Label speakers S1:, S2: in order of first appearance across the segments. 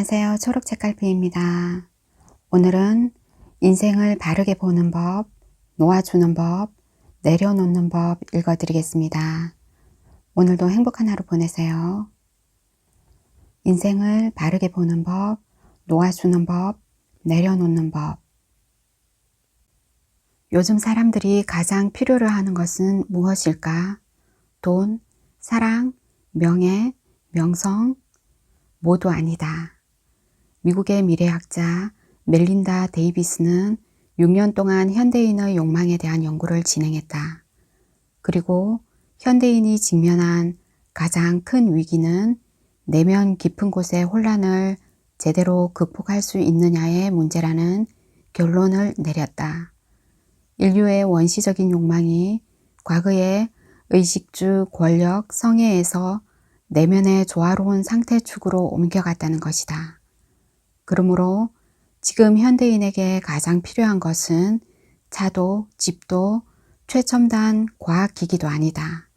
S1: 안녕하세요. 초록책갈피입니다. 오늘은 인생을 바르게 보는 법, 놓아주는 법, 내려놓는 법 읽어드리겠습니다. 오늘도 행복한 하루 보내세요. 인생을 바르게 보는 법, 놓아주는 법, 내려놓는 법. 요즘 사람들이 가장 필요로 하는 것은 무엇일까? 돈, 사랑, 명예, 명성, 모두 아니다. 미국의 미래학자 멜린다 데이비스는 6년 동안 현대인의 욕망에 대한 연구를 진행했다. 그리고 현대인이 직면한 가장 큰 위기는 내면 깊은 곳의 혼란을 제대로 극복할 수 있느냐의 문제라는 결론을 내렸다. 인류의 원시적인 욕망이 과거의 의식주, 권력, 성애에서 내면의 조화로운 상태 축으로 옮겨갔다는 것이다. 그러므로 지금 현대인에게 가장 필요한 것은 차도, 집도, 최첨단 과학기기도 아니다.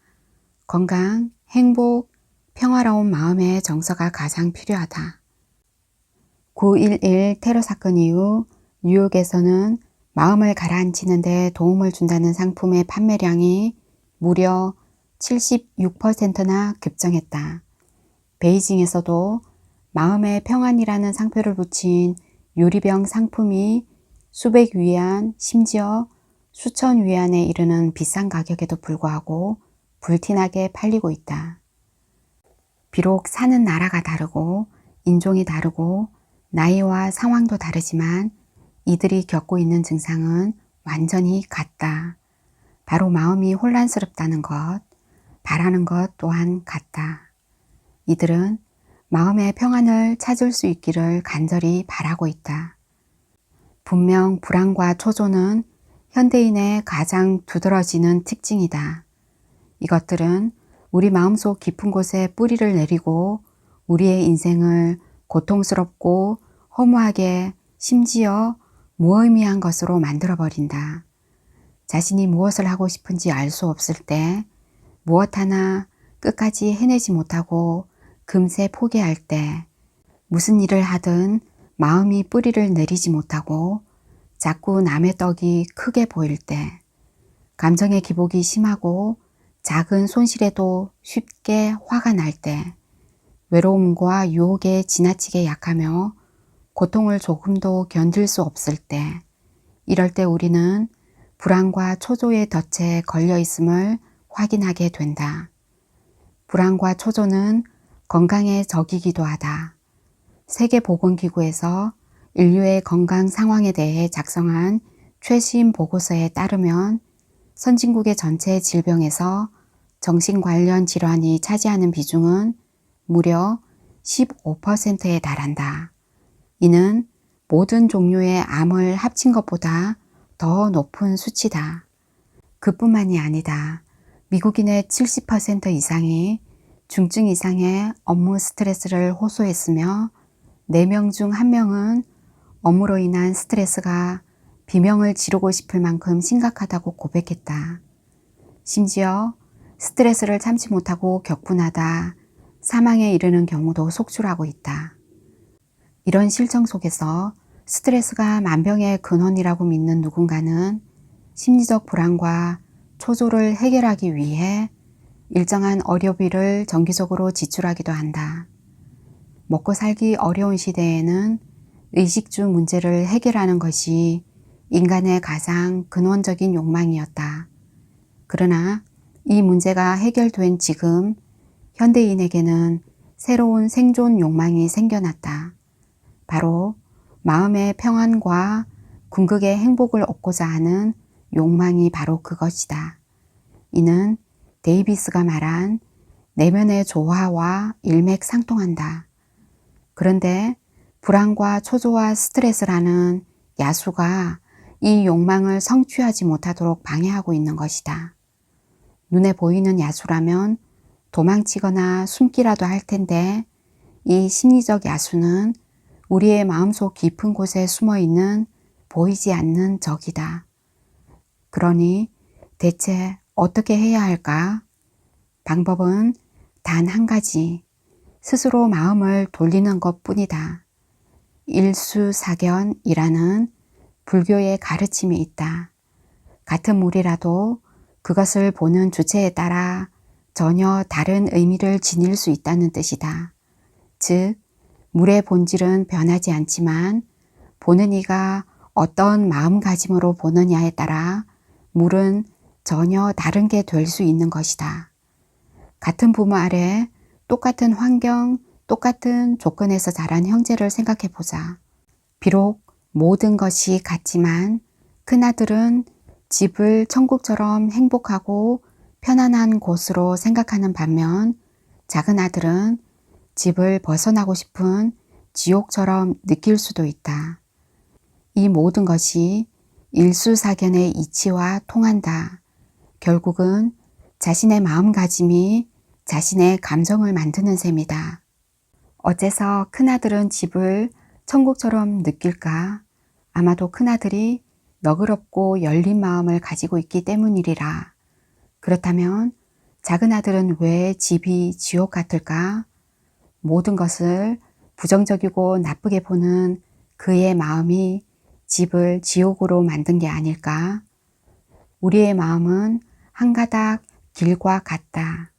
S1: 건강, 행복, 평화로운 마음의 정서가 가장 필요하다. 9.11 테러 사건 이후 뉴욕에서는 마음을 가라앉히는 데 도움을 준다는 상품의 판매량이 무려 76%나 급증했다. 베이징에서도 마음의 평안이라는 상표를 붙인 유리병 상품이 수백 위안, 심지어 수천 위안에 이르는 비싼 가격에도 불구하고 불티나게 팔리고 있다. 비록 사는 나라가 다르고 인종이 다르고 나이와 상황도 다르지만 이들이 겪고 있는 증상은 완전히 같다. 바로 마음이 혼란스럽다는 것, 바라는 것 또한 같다. 이들은 마음의 평안을 찾을 수 있기를 간절히 바라고 있다. 분명 불안과 초조는 현대인의 가장 두드러지는 특징이다. 이것들은 우리 마음속 깊은 곳에 뿌리를 내리고 우리의 인생을 고통스럽고 허무하게 심지어 무의미한 것으로 만들어버린다. 자신이 무엇을 하고 싶은지 알 수 없을 때, 무엇 하나 끝까지 해내지 못하고 금세 포기할 때, 무슨 일을 하든 마음이 뿌리를 내리지 못하고 자꾸 남의 떡이 크게 보일 때, 감정의 기복이 심하고 작은 손실에도 쉽게 화가 날 때, 외로움과 유혹에 지나치게 약하며 고통을 조금도 견딜 수 없을 때, 이럴 때 우리는 불안과 초조의 덫에 걸려 있음을 확인하게 된다. 불안과 초조는 건강의 적이기도 하다. 세계보건기구에서 인류의 건강 상황에 대해 작성한 최신 보고서에 따르면 선진국의 전체 질병에서 정신 관련 질환이 차지하는 비중은 무려 15%에 달한다. 이는 모든 종류의 암을 합친 것보다 더 높은 수치다. 그뿐만이 아니다. 미국인의 70% 이상이 중증 이상의 업무 스트레스를 호소했으며 4명 중 1명은 업무로 인한 스트레스가 비명을 지르고 싶을 만큼 심각하다고 고백했다. 심지어 스트레스를 참지 못하고 격분하다 사망에 이르는 경우도 속출하고 있다. 이런 실정 속에서 스트레스가 만병의 근원이라고 믿는 누군가는 심리적 불안과 초조를 해결하기 위해 일정한 의료비를 정기적으로 지출하기도 한다. 먹고 살기 어려운 시대에는 의식주 문제를 해결하는 것이 인간의 가장 근원적인 욕망이었다. 그러나 이 문제가 해결된 지금 현대인에게는 새로운 생존 욕망이 생겨났다. 바로 마음의 평안과 궁극의 행복을 얻고자 하는 욕망이 바로 그것이다. 이는 데이비스가 말한 내면의 조화와 일맥상통한다. 그런데 불안과 초조와 스트레스라는 야수가 이 욕망을 성취하지 못하도록 방해하고 있는 것이다. 눈에 보이는 야수라면 도망치거나 숨기라도 할 텐데 이 심리적 야수는 우리의 마음속 깊은 곳에 숨어 있는 보이지 않는 적이다. 그러니 대체 어떻게 해야 할까? 방법은 단 한 가지, 스스로 마음을 돌리는 것 뿐이다. 일수사견이라는 불교의 가르침이 있다. 같은 물이라도 그것을 보는 주체에 따라 전혀 다른 의미를 지닐 수 있다는 뜻이다. 즉, 물의 본질은 변하지 않지만 보는 이가 어떤 마음가짐으로 보느냐에 따라 물은 전혀 다른 게 될 수 있는 것이다. 같은 부모 아래 똑같은 환경, 똑같은 조건에서 자란 형제를 생각해 보자. 비록 모든 것이 같지만 큰아들은 집을 천국처럼 행복하고 편안한 곳으로 생각하는 반면 작은 아들은 집을 벗어나고 싶은 지옥처럼 느낄 수도 있다. 이 모든 것이 일수사견의 이치와 통한다. 결국은 자신의 마음가짐이 자신의 감정을 만드는 셈이다. 어째서 큰아들은 집을 천국처럼 느낄까? 아마도 큰아들이 너그럽고 열린 마음을 가지고 있기 때문이리라. 그렇다면 작은 아들은 왜 집이 지옥 같을까? 모든 것을 부정적이고 나쁘게 보는 그의 마음이 집을 지옥으로 만든 게 아닐까? 우리의 마음은 한 가닥 길과 같다.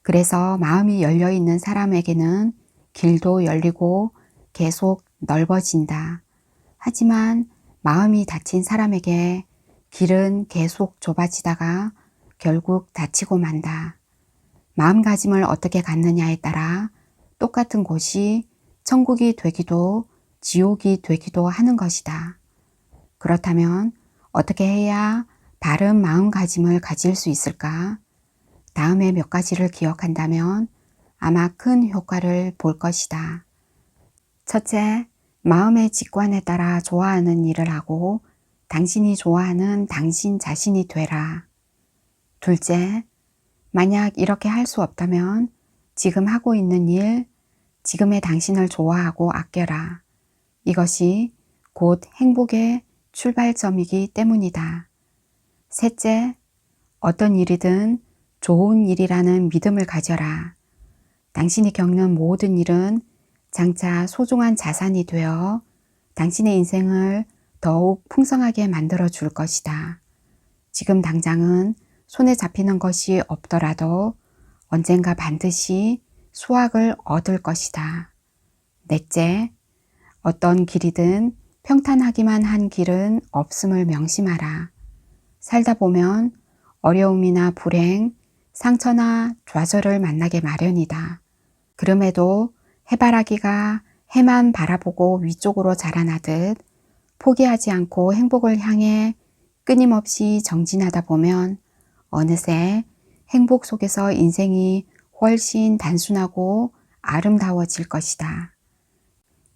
S1: 그래서 마음이 열려있는 사람에게는 길도 열리고 계속 넓어진다. 하지만 마음이 닫힌 사람에게 길은 계속 좁아지다가 결국 닫히고 만다. 마음가짐을 어떻게 갖느냐에 따라 똑같은 곳이 천국이 되기도 지옥이 되기도 하는 것이다. 그렇다면 어떻게 해야 바른 마음가짐을 가질 수 있을까? 다음에 몇 가지를 기억한다면 아마 큰 효과를 볼 것이다. 첫째, 마음의 직관에 따라 좋아하는 일을 하고 당신이 좋아하는 당신 자신이 되라. 둘째, 만약 이렇게 할 수 없다면 지금 하고 있는 일, 지금의 당신을 좋아하고 아껴라. 이것이 곧 행복의 출발점이기 때문이다. 셋째, 어떤 일이든 좋은 일이라는 믿음을 가져라. 당신이 겪는 모든 일은 장차 소중한 자산이 되어 당신의 인생을 더욱 풍성하게 만들어 줄 것이다. 지금 당장은 손에 잡히는 것이 없더라도 언젠가 반드시 수확을 얻을 것이다. 넷째, 어떤 길이든 평탄하기만 한 길은 없음을 명심하라. 살다 보면 어려움이나 불행, 상처나 좌절을 만나게 마련이다. 그럼에도 해바라기가 해만 바라보고 위쪽으로 자라나듯 포기하지 않고 행복을 향해 끊임없이 정진하다 보면 어느새 행복 속에서 인생이 훨씬 단순하고 아름다워질 것이다.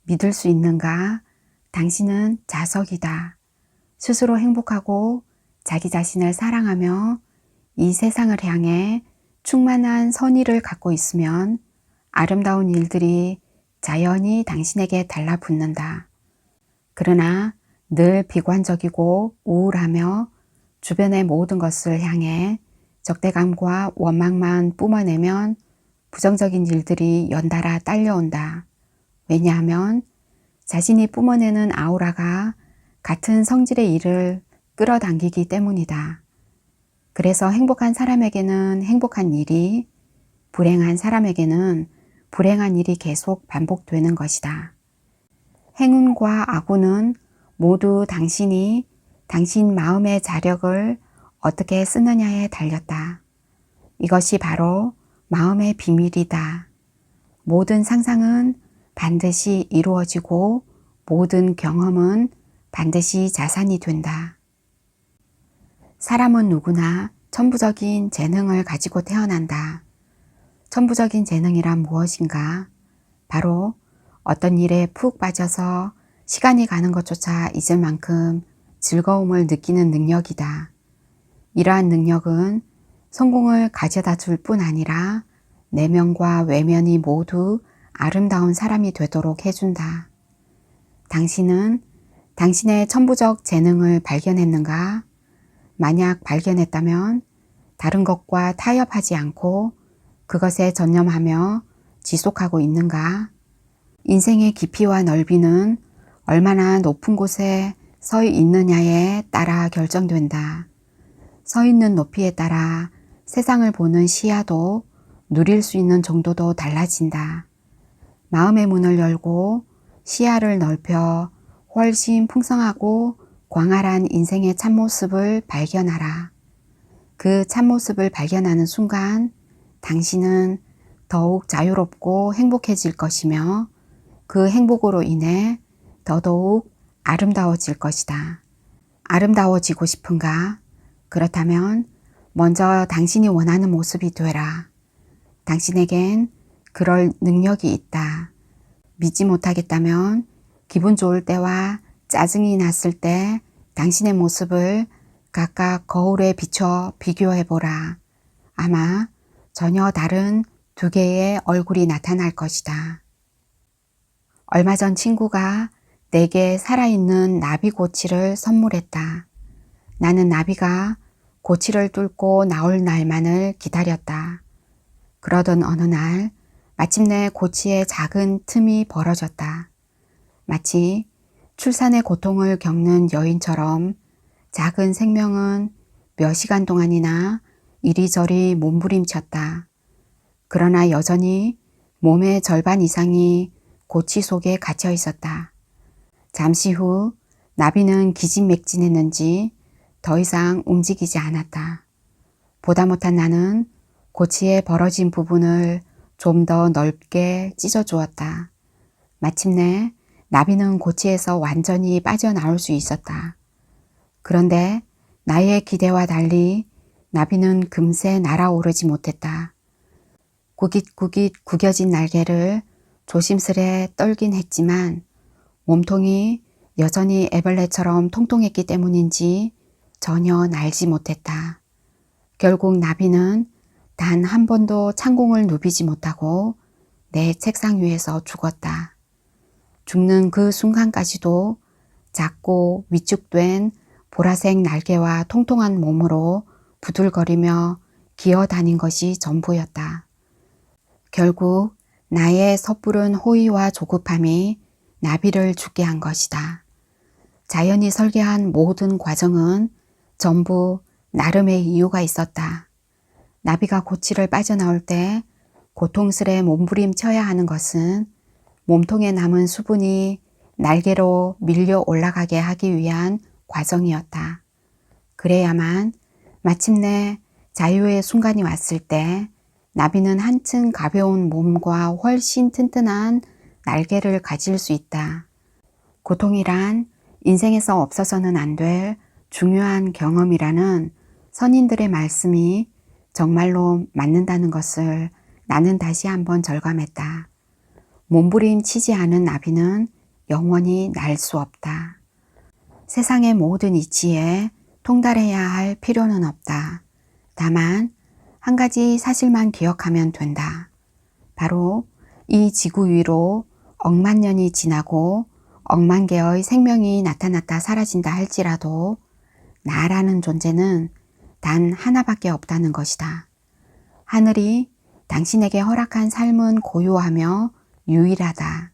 S1: 믿을 수 있는가? 당신은 자석이다. 스스로 행복하고 자기 자신을 사랑하며 이 세상을 향해 충만한 선의를 갖고 있으면 아름다운 일들이 자연히 당신에게 달라붙는다. 그러나 늘 비관적이고 우울하며 주변의 모든 것을 향해 적대감과 원망만 뿜어내면 부정적인 일들이 연달아 딸려온다. 왜냐하면 자신이 뿜어내는 아우라가 같은 성질의 일을 끌어당기기 때문이다. 그래서 행복한 사람에게는 행복한 일이, 불행한 사람에게는 불행한 일이 계속 반복되는 것이다. 행운과 악운은 모두 당신이 당신 마음의 자력을 어떻게 쓰느냐에 달렸다. 이것이 바로 마음의 비밀이다. 모든 상상은 반드시 이루어지고 모든 경험은 반드시 자산이 된다. 사람은 누구나 천부적인 재능을 가지고 태어난다. 천부적인 재능이란 무엇인가? 바로 어떤 일에 푹 빠져서 시간이 가는 것조차 잊을 만큼 즐거움을 느끼는 능력이다. 이러한 능력은 성공을 가져다 줄 뿐 아니라 내면과 외면이 모두 아름다운 사람이 되도록 해준다. 당신은 당신의 천부적 재능을 발견했는가? 만약 발견했다면 다른 것과 타협하지 않고 그것에 전념하며 지속하고 있는가? 인생의 깊이와 넓이는 얼마나 높은 곳에 서 있느냐에 따라 결정된다. 서 있는 높이에 따라 세상을 보는 시야도 누릴 수 있는 정도도 달라진다. 마음의 문을 열고 시야를 넓혀 훨씬 풍성하고 광활한 인생의 참모습을 발견하라. 그 참모습을 발견하는 순간 당신은 더욱 자유롭고 행복해질 것이며 그 행복으로 인해 더더욱 아름다워질 것이다. 아름다워지고 싶은가? 그렇다면 먼저 당신이 원하는 모습이 되라. 당신에겐 그럴 능력이 있다. 믿지 못하겠다면 기분 좋을 때와 짜증이 났을 때 당신의 모습을 각각 거울에 비춰 비교해보라. 아마 전혀 다른 두 개의 얼굴이 나타날 것이다. 얼마 전 친구가 내게 살아있는 나비고치를 선물했다. 나는 나비가 고치를 뚫고 나올 날만을 기다렸다. 그러던 어느 날 마침내 고치의 작은 틈이 벌어졌다. 마치 출산의 고통을 겪는 여인처럼 작은 생명은 몇 시간 동안이나 이리저리 몸부림쳤다. 그러나 여전히 몸의 절반 이상이 고치 속에 갇혀 있었다. 잠시 후 나비는 기진맥진했는지 더 이상 움직이지 않았다. 보다 못한 나는 고치의 벌어진 부분을 좀 더 넓게 찢어주었다. 마침내 나비는 고치에서 완전히 빠져나올 수 있었다. 그런데 나의 기대와 달리 나비는 금세 날아오르지 못했다. 구깃구깃 구겨진 날개를 조심스레 떨긴 했지만 몸통이 여전히 애벌레처럼 통통했기 때문인지 전혀 날지 못했다. 결국 나비는 단 한 번도 창공을 누비지 못하고 내 책상 위에서 죽었다. 죽는 그 순간까지도 작고 위축된 보라색 날개와 통통한 몸으로 부들거리며 기어다닌 것이 전부였다. 결국 나의 섣부른 호의와 조급함이 나비를 죽게 한 것이다. 자연이 설계한 모든 과정은 전부 나름의 이유가 있었다. 나비가 고치를 빠져나올 때 고통스레 몸부림쳐야 하는 것은 몸통에 남은 수분이 날개로 밀려 올라가게 하기 위한 과정이었다. 그래야만 마침내 자유의 순간이 왔을 때 나비는 한층 가벼운 몸과 훨씬 튼튼한 날개를 가질 수 있다. 고통이란 인생에서 없어서는 안 될 중요한 경험이라는 선인들의 말씀이 정말로 맞는다는 것을 나는 다시 한번 절감했다. 몸부림치지 않은 나비는 영원히 날 수 없다. 세상의 모든 이치에 통달해야 할 필요는 없다. 다만 한 가지 사실만 기억하면 된다. 바로 이 지구 위로 억만 년이 지나고 억만 개의 생명이 나타났다 사라진다 할지라도 나라는 존재는 단 하나밖에 없다는 것이다. 하늘이 당신에게 허락한 삶은 고요하며 유일하다.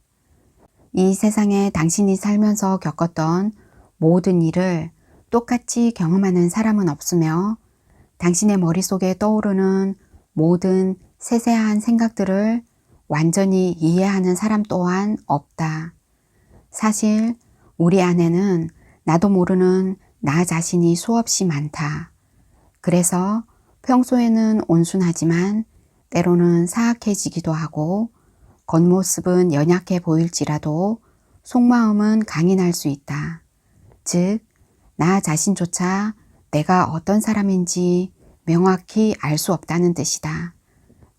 S1: 이 세상에 당신이 살면서 겪었던 모든 일을 똑같이 경험하는 사람은 없으며 당신의 머릿속에 떠오르는 모든 세세한 생각들을 완전히 이해하는 사람 또한 없다. 사실 우리 안에는 나도 모르는 나 자신이 수없이 많다. 그래서 평소에는 온순하지만 때로는 사악해지기도 하고 겉모습은 연약해 보일지라도 속마음은 강인할 수 있다. 즉, 나 자신조차 내가 어떤 사람인지 명확히 알 수 없다는 뜻이다.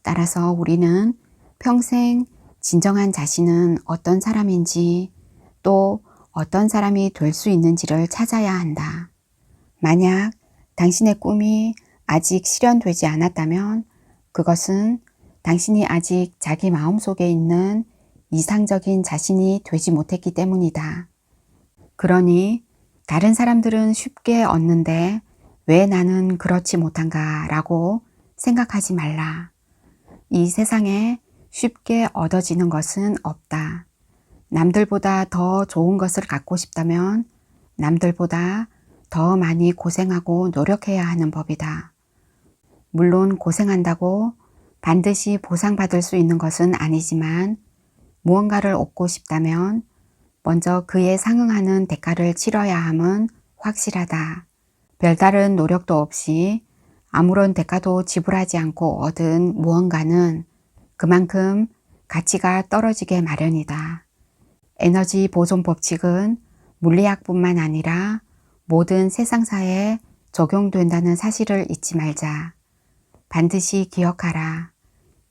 S1: 따라서 우리는 평생 진정한 자신은 어떤 사람인지 또 어떤 사람이 될 수 있는지를 찾아야 한다. 만약 당신의 꿈이 아직 실현되지 않았다면 그것은 당신이 아직 자기 마음속에 있는 이상적인 자신이 되지 못했기 때문이다. 그러니 다른 사람들은 쉽게 얻는데 왜 나는 그렇지 못한가 라고 생각하지 말라. 이 세상에 쉽게 얻어지는 것은 없다. 남들보다 더 좋은 것을 갖고 싶다면 남들보다 더 많이 고생하고 노력해야 하는 법이다. 물론 고생한다고 반드시 보상받을 수 있는 것은 아니지만 무언가를 얻고 싶다면 먼저 그에 상응하는 대가를 치러야 함은 확실하다. 별다른 노력도 없이 아무런 대가도 지불하지 않고 얻은 무언가는 그만큼 가치가 떨어지게 마련이다. 에너지 보존 법칙은 물리학뿐만 아니라 모든 세상사에 적용된다는 사실을 잊지 말자. 반드시 기억하라.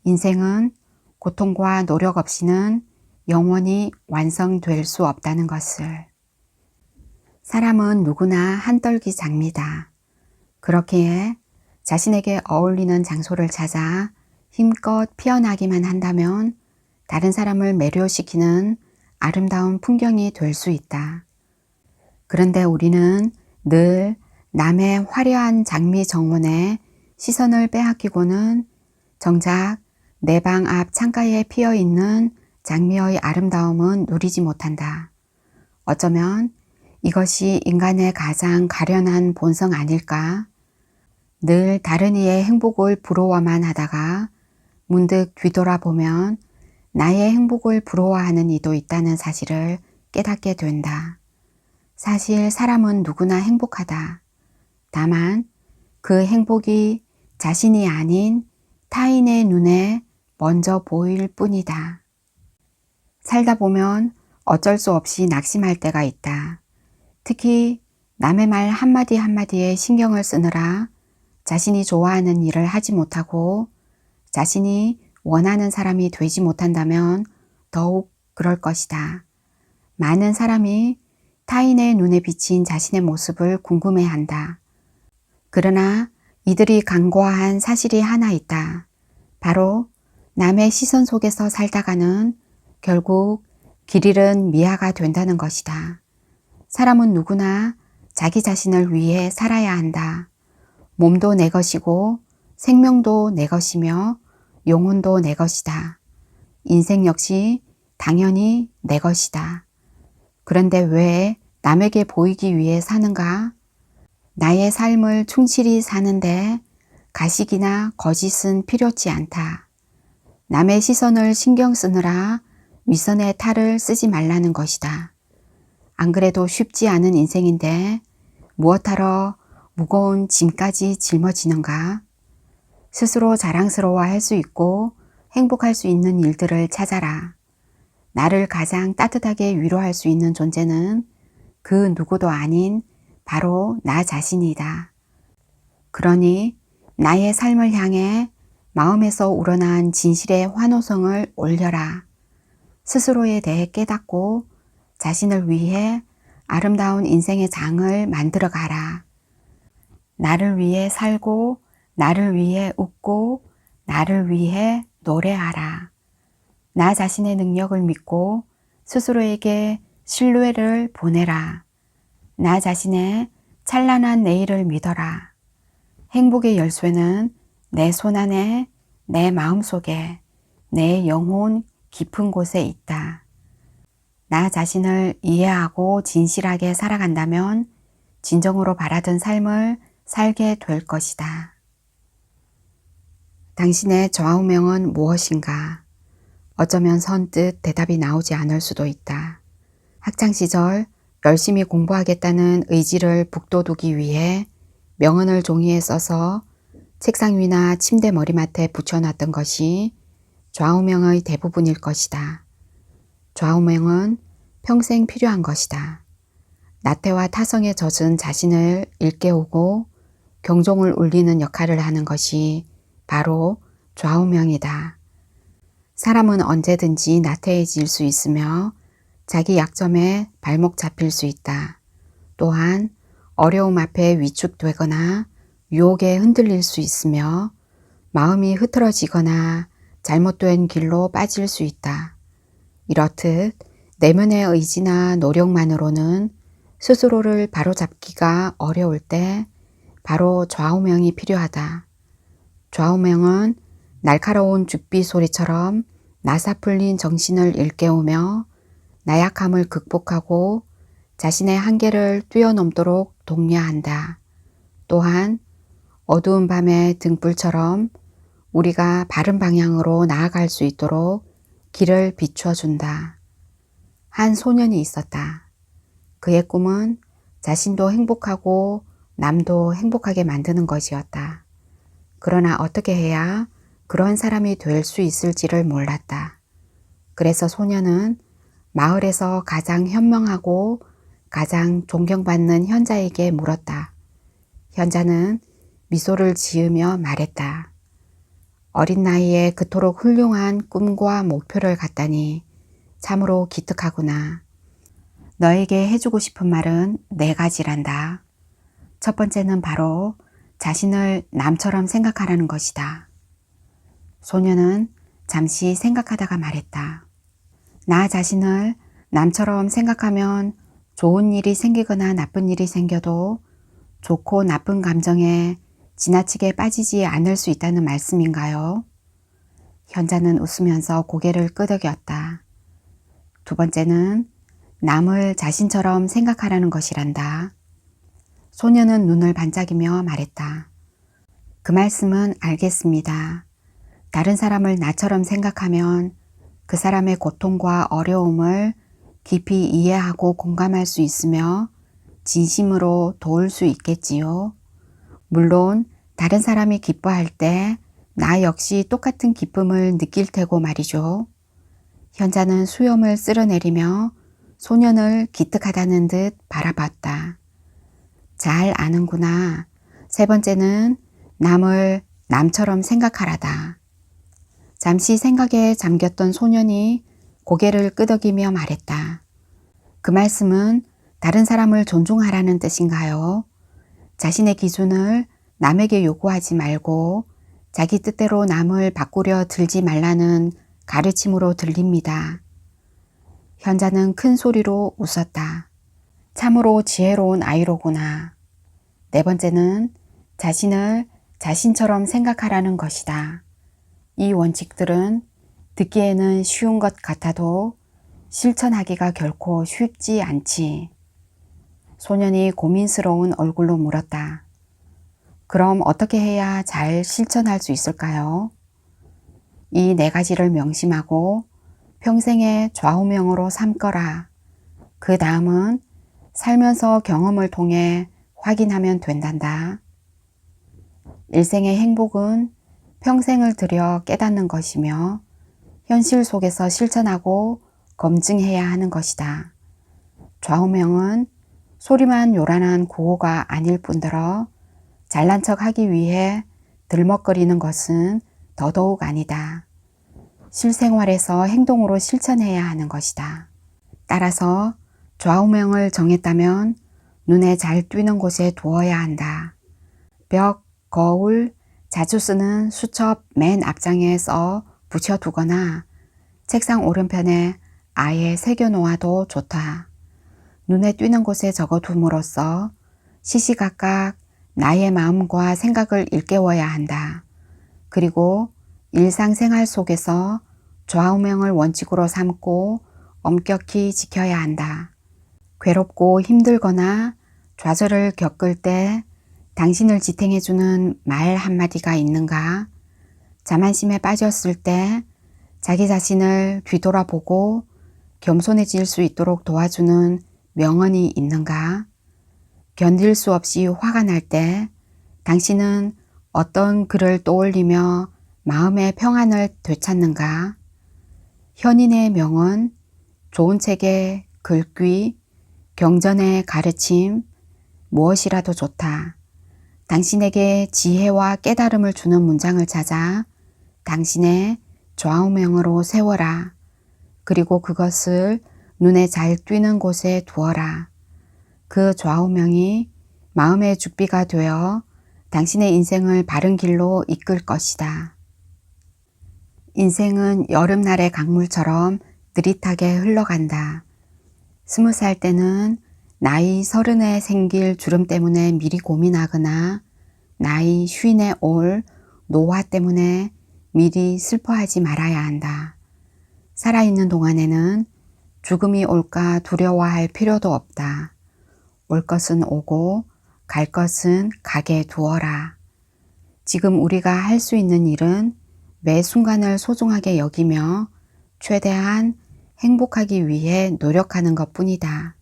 S1: 인생은 고통과 노력 없이는 영원히 완성될 수 없다는 것을. 사람은 누구나 한떨기 장미다. 그렇기에 자신에게 어울리는 장소를 찾아 힘껏 피어나기만 한다면 다른 사람을 매료시키는 아름다운 풍경이 될 수 있다. 그런데 우리는 늘 남의 화려한 장미 정원에 시선을 빼앗기고는 정작 내 방 앞 창가에 피어 있는 장미의 아름다움은 누리지 못한다. 어쩌면 이것이 인간의 가장 가련한 본성 아닐까? 늘 다른 이의 행복을 부러워만 하다가 문득 뒤돌아보면 나의 행복을 부러워하는 이도 있다는 사실을 깨닫게 된다. 사실 사람은 누구나 행복하다. 다만 그 행복이 자신이 아닌 타인의 눈에 먼저 보일 뿐이다. 살다 보면 어쩔 수 없이 낙심할 때가 있다. 특히 남의 말 한마디 한마디에 신경을 쓰느라 자신이 좋아하는 일을 하지 못하고 자신이 원하는 사람이 되지 못한다면 더욱 그럴 것이다. 많은 사람이 타인의 눈에 비친 자신의 모습을 궁금해한다. 그러나 이들이 간과한 사실이 하나 있다. 바로 남의 시선 속에서 살다가는 결국 길 잃은 미아가 된다는 것이다. 사람은 누구나 자기 자신을 위해 살아야 한다. 몸도 내 것이고 생명도 내 것이며 영혼도 내 것이다. 인생 역시 당연히 내 것이다. 그런데 왜 남에게 보이기 위해 사는가? 나의 삶을 충실히 사는데 가식이나 거짓은 필요치 않다. 남의 시선을 신경 쓰느라 위선의 탈을 쓰지 말라는 것이다. 안 그래도 쉽지 않은 인생인데 무엇하러 무거운 짐까지 짊어지는가? 스스로 자랑스러워할 수 있고 행복할 수 있는 일들을 찾아라. 나를 가장 따뜻하게 위로할 수 있는 존재는 그 누구도 아닌 바로 나 자신이다. 그러니 나의 삶을 향해 마음에서 우러난 진실의 환호성을 올려라. 스스로에 대해 깨닫고 자신을 위해 아름다운 인생의 장을 만들어 가라. 나를 위해 살고 나를 위해 웃고 나를 위해 노래하라. 나 자신의 능력을 믿고 스스로에게 신뢰를 보내라. 나 자신의 찬란한 내일을 믿어라. 행복의 열쇠는 내 손안에, 내 마음속에, 내 영혼 깊은 곳에 있다. 나 자신을 이해하고 진실하게 살아간다면 진정으로 바라던 삶을 살게 될 것이다. 당신의 좌우명은 무엇인가? 어쩌면 선뜻 대답이 나오지 않을 수도 있다. 학창시절 열심히 공부하겠다는 의지를 북돋우기 위해 명언을 종이에 써서 책상 위나 침대 머리맡에 붙여놨던 것이 좌우명의 대부분일 것이다. 좌우명은 평생 필요한 것이다. 나태와 타성에 젖은 자신을 일깨우고 경종을 울리는 역할을 하는 것이 바로 좌우명이다. 사람은 언제든지 나태해질 수 있으며 자기 약점에 발목 잡힐 수 있다. 또한 어려움 앞에 위축되거나 유혹에 흔들릴 수 있으며 마음이 흐트러지거나 잘못된 길로 빠질 수 있다. 이렇듯 내면의 의지나 노력만으로는 스스로를 바로잡기가 어려울 때 바로 좌우명이 필요하다. 좌우명은 날카로운 죽비 소리처럼 나사 풀린 정신을 일깨우며 나약함을 극복하고 자신의 한계를 뛰어넘도록 독려한다. 또한 어두운 밤의 등불처럼 우리가 바른 방향으로 나아갈 수 있도록 길을 비추어 준다. 한 소년이 있었다. 그의 꿈은 자신도 행복하고 남도 행복하게 만드는 것이었다. 그러나 어떻게 해야 그런 사람이 될 수 있을지를 몰랐다. 그래서 소년은 마을에서 가장 현명하고 가장 존경받는 현자에게 물었다. 현자는 미소를 지으며 말했다. 어린 나이에 그토록 훌륭한 꿈과 목표를 갖다니 참으로 기특하구나. 너에게 해주고 싶은 말은 4가지란다. 첫 번째는 바로 자신을 남처럼 생각하라는 것이다. 소년은 잠시 생각하다가 말했다. 나 자신을 남처럼 생각하면 좋은 일이 생기거나 나쁜 일이 생겨도 좋고 나쁜 감정에 지나치게 빠지지 않을 수 있다는 말씀인가요? 현자는 웃으면서 고개를 끄덕였다. 두 번째는 남을 자신처럼 생각하라는 것이란다. 소년은 눈을 반짝이며 말했다. 그 말씀은 알겠습니다. 다른 사람을 나처럼 생각하면 그 사람의 고통과 어려움을 깊이 이해하고 공감할 수 있으며 진심으로 도울 수 있겠지요. 물론 다른 사람이 기뻐할 때 나 역시 똑같은 기쁨을 느낄 테고 말이죠. 현자는 수염을 쓸어내리며 소년을 기특하다는 듯 바라봤다. 잘 아는구나. 세 번째는 남을 남처럼 생각하라다. 잠시 생각에 잠겼던 소년이 고개를 끄덕이며 말했다. 그 말씀은 다른 사람을 존중하라는 뜻인가요? 자신의 기준을 남에게 요구하지 말고 자기 뜻대로 남을 바꾸려 들지 말라는 가르침으로 들립니다. 현자는 큰 소리로 웃었다. 참으로 지혜로운 아이로구나. 네 번째는 자신을 자신처럼 생각하라는 것이다. 이 원칙들은 듣기에는 쉬운 것 같아도 실천하기가 결코 쉽지 않지. 소년이 고민스러운 얼굴로 물었다. 그럼 어떻게 해야 잘 실천할 수 있을까요? 이 4가지를 명심하고 평생의 좌우명으로 삼거라. 그 다음은 살면서 경험을 통해 확인하면 된단다. 일생의 행복은 평생을 들여 깨닫는 것이며 현실 속에서 실천하고 검증해야 하는 것이다. 좌우명은 소리만 요란한 구호가 아닐 뿐더러 잘난 척 하기 위해 들먹거리는 것은 더더욱 아니다. 실생활에서 행동으로 실천해야 하는 것이다. 따라서 좌우명을 정했다면 눈에 잘 띄는 곳에 두어야 한다. 벽, 거울, 자주 쓰는 수첩 맨 앞장에 써 붙여두거나 책상 오른편에 아예 새겨놓아도 좋다. 눈에 띄는 곳에 적어둠으로써 시시각각 나의 마음과 생각을 일깨워야 한다. 그리고 일상생활 속에서 좌우명을 원칙으로 삼고 엄격히 지켜야 한다. 괴롭고 힘들거나 좌절을 겪을 때 당신을 지탱해주는 말 한마디가 있는가? 자만심에 빠졌을 때 자기 자신을 뒤돌아보고 겸손해질 수 있도록 도와주는 명언이 있는가? 견딜 수 없이 화가 날 때 당신은 어떤 글을 떠올리며 마음의 평안을 되찾는가? 현인의 명언, 좋은 책의 글귀, 경전의 가르침, 무엇이라도 좋다. 당신에게 지혜와 깨달음을 주는 문장을 찾아 당신의 좌우명으로 세워라. 그리고 그것을 눈에 잘 띄는 곳에 두어라. 그 좌우명이 마음의 죽비가 되어 당신의 인생을 바른 길로 이끌 것이다. 인생은 여름날의 강물처럼 느릿하게 흘러간다. 20살 때는 나이 30에 생길 주름 때문에 미리 고민하거나 나이 50에 올 노화 때문에 미리 슬퍼하지 말아야 한다. 살아있는 동안에는 죽음이 올까 두려워할 필요도 없다. 올 것은 오고 갈 것은 가게 두어라. 지금 우리가 할 수 있는 일은 매 순간을 소중하게 여기며 최대한 행복하기 위해 노력하는 것뿐이다.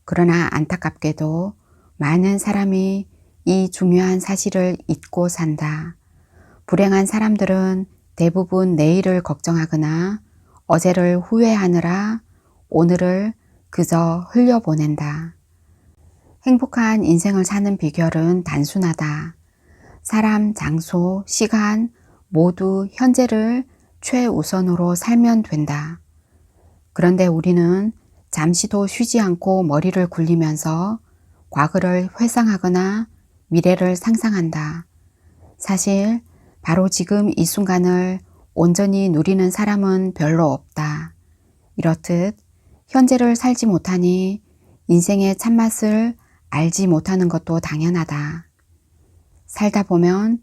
S1: 그러나 안타깝게도 많은 사람이 이 중요한 사실을 잊고 산다. 불행한 사람들은 대부분 내일을 걱정하거나 어제를 후회하느라 오늘을 그저 흘려보낸다. 행복한 인생을 사는 비결은 단순하다. 사람, 장소, 시간 모두 현재를 최우선으로 살면 된다. 그런데 우리는 잠시도 쉬지 않고 머리를 굴리면서 과거를 회상하거나 미래를 상상한다. 사실 바로 지금 이 순간을 온전히 누리는 사람은 별로 없다. 이렇듯 현재를 살지 못하니 인생의 참맛을 알지 못하는 것도 당연하다. 살다 보면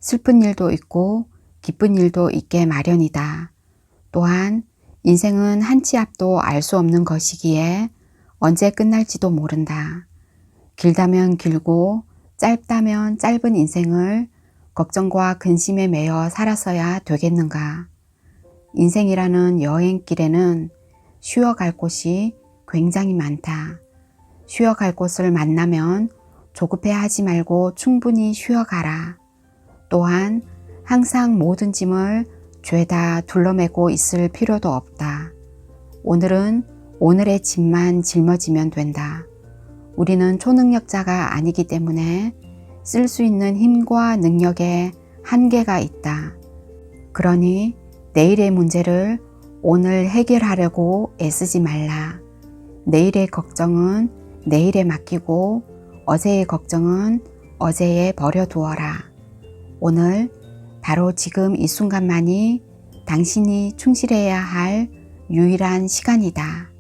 S1: 슬픈 일도 있고 기쁜 일도 있게 마련이다. 또한 인생은 한 치 앞도 알 수 없는 것이기에 언제 끝날지도 모른다. 길다면 길고 짧다면 짧은 인생을 걱정과 근심에 매여 살아서야 되겠는가. 인생이라는 여행길에는 쉬어갈 곳이 굉장히 많다. 쉬어갈 곳을 만나면 조급해하지 말고 충분히 쉬어가라. 또한 항상 모든 짐을 죄다 둘러매고 있을 필요도 없다. 오늘은 오늘의 짐만 짊어지면 된다. 우리는 초능력자가 아니기 때문에 쓸 수 있는 힘과 능력에 한계가 있다. 그러니 내일의 문제를 오늘 해결하려고 애쓰지 말라. 내일의 걱정은 내일에 맡기고 어제의 걱정은 어제에 버려두어라. 오늘 바로 지금 이 순간만이 당신이 충실해야 할 유일한 시간이다.